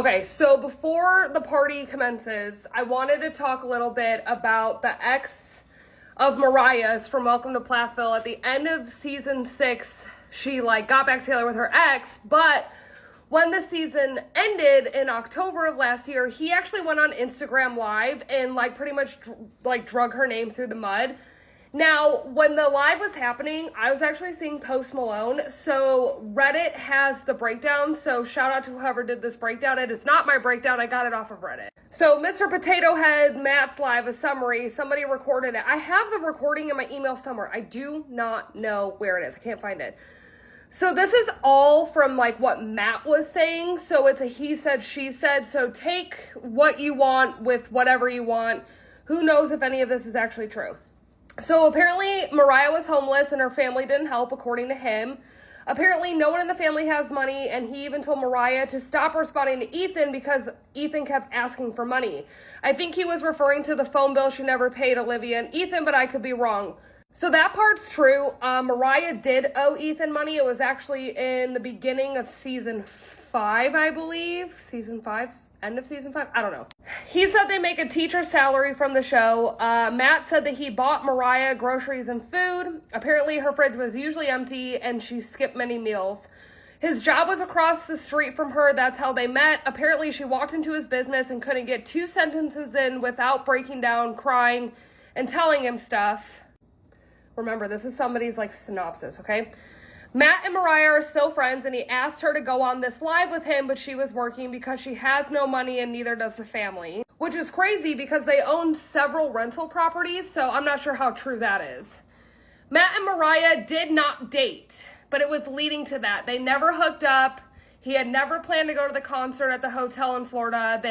Okay, so before the party commences, I wanted to talk a little bit about the ex of Mariah's from Welcome to Plathville. At the end of season 6, she got back together with her ex, but when the season ended in October of last year, he actually went on Instagram Live and pretty much drug her name through the mud. Now, when the live was happening, I was actually seeing Post Malone, so Reddit has the breakdown, so shout out to whoever did this breakdown. It is not my breakdown, I got it off of Reddit. So Mr. Potato Head, Matt's live, a summary, somebody recorded it. I have the recording in my email somewhere. I do not know where it is, I can't find it. So this is all from what Matt was saying, so it's a he said, she said, so take what you want with whatever you want. Who knows if any of this is actually true. So apparently Mariah was homeless and her family didn't help, according to him. Apparently no one in the family has money, and he even told Mariah to stop responding to Ethan because Ethan kept asking for money. I think he was referring to the phone bill she never paid Olivia and Ethan, but I could be wrong. So that part's true. Mariah did owe Ethan money. It was actually in the beginning of season 5, I believe. Season 5? End of season 5? I don't know. He said they make a teacher salary from the show. Matt said that he bought Mariah groceries and food. Apparently her fridge was usually empty and she skipped many meals. His job was across the street from her. That's how they met. Apparently she walked into his business and couldn't get 2 sentences in without breaking down, crying, and telling him stuff. Remember, this is somebody's synopsis, okay? Matt and Mariah are still friends, and he asked her to go on this live with him, but she was working because she has no money and neither does the family. Which is crazy because they own several rental properties, so I'm not sure how true that is. Matt and Mariah did not date, but it was leading to that. They never hooked up. He had never planned to go to the concert at the hotel in Florida.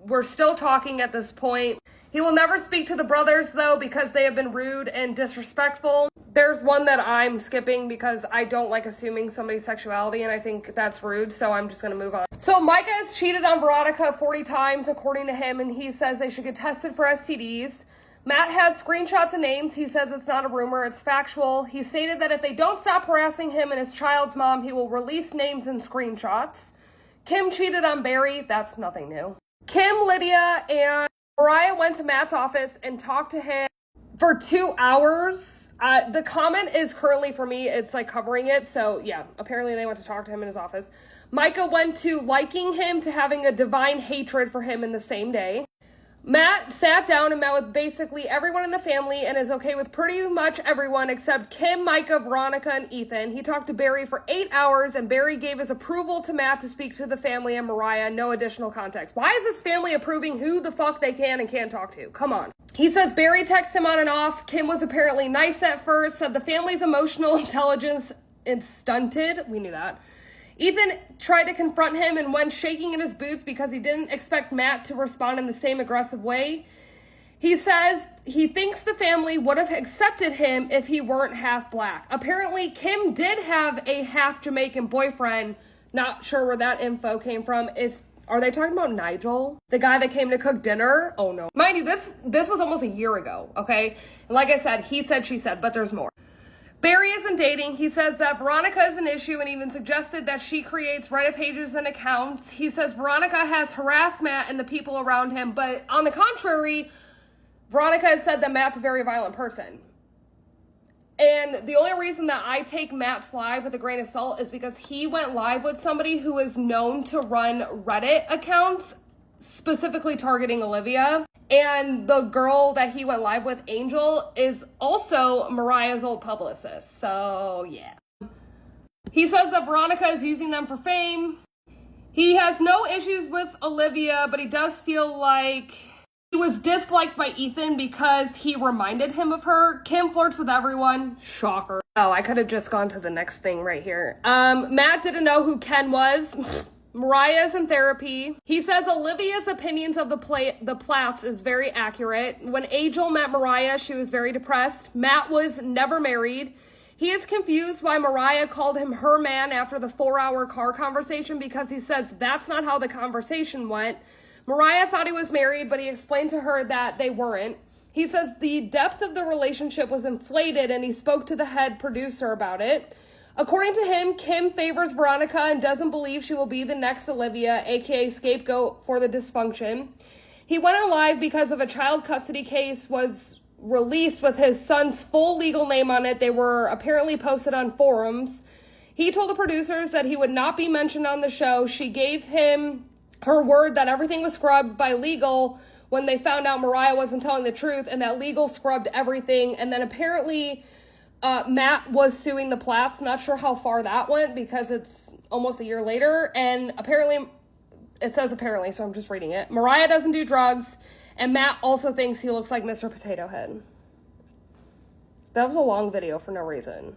Were still talking at this point. He will never speak to the brothers, though, because they have been rude and disrespectful. There's one that I'm skipping because I don't like assuming somebody's sexuality, and I think that's rude, so I'm just going to move on. So Micah has cheated on Veronica 40 times, according to him, and he says they should get tested for STDs. Matt has screenshots and names. He says it's not a rumor, it's factual. He stated that if they don't stop harassing him and his child's mom, he will release names and screenshots. Kim cheated on Barry. That's nothing new. Kim, Lydia, and Mariah went to Matt's office and talked to him for 2 hours. The comment is currently for me. It's covering it. So yeah, apparently they went to talk to him in his office. Micah went to liking him to having a divine hatred for him in the same day. Matt sat down and met with basically everyone in the family and is okay with pretty much everyone except Kim, Micah, Veronica, and Ethan. He talked to Barry for 8 hours, and Barry gave his approval to Matt to speak to the family and Mariah. No additional context. Why is this family approving who the fuck they can and can't talk to? Come on. He says Barry texted him on and off. Kim was apparently nice at first, said the family's emotional intelligence is stunted. We knew that. Ethan tried to confront him and went shaking in his boots because he didn't expect Matt to respond in the same aggressive way. He says he thinks the family would have accepted him if he weren't half black. Apparently, Kim did have a half Jamaican boyfriend. Not sure where that info came from. Are they talking about Nigel? The guy that came to cook dinner? Oh no. Mind you, this was almost a year ago, okay? And like I said, he said, she said, but there's more. Barry isn't dating. He says that Veronica is an issue and even suggested that she creates Reddit pages and accounts. He says Veronica has harassed Matt and the people around him, but on the contrary, Veronica has said that Matt's a very violent person. And the only reason that I take Matt's live with a grain of salt is because he went live with somebody who is known to run Reddit accounts, specifically targeting Olivia. And the girl that he went live with, Angel, is also Mariah's old publicist. So, yeah. He says that Veronica is using them for fame. He has no issues with Olivia, but he does feel like he was disliked by Ethan because he reminded him of her. Kim flirts with everyone. Shocker. Oh, I could have just gone to the next thing right here. Matt didn't know who Ken was. Mariah's in therapy. He says Olivia's opinions of the Platts is very accurate. When Angel met Mariah, she was very depressed. Matt was never married. He is confused why Mariah called him her man after the 4-hour car conversation because he says that's not how the conversation went. Mariah thought he was married, but he explained to her that they weren't. He says the depth of the relationship was inflated and he spoke to the head producer about it. According to him, Kim favors Veronica and doesn't believe she will be the next Olivia, aka scapegoat for the dysfunction. He went on live because of a child custody case was released with his son's full legal name on it. They were apparently posted on forums. He told the producers that he would not be mentioned on the show. She gave him her word that everything was scrubbed by legal when they found out Mariah wasn't telling the truth, and that legal scrubbed everything. And then apparently Matt was suing the Platts. Not sure how far that went because it's almost a year later. And apparently, it says apparently, so I'm just reading it. Mariah doesn't do drugs, and Matt also thinks he looks like Mr. Potato Head. That was a long video for no reason.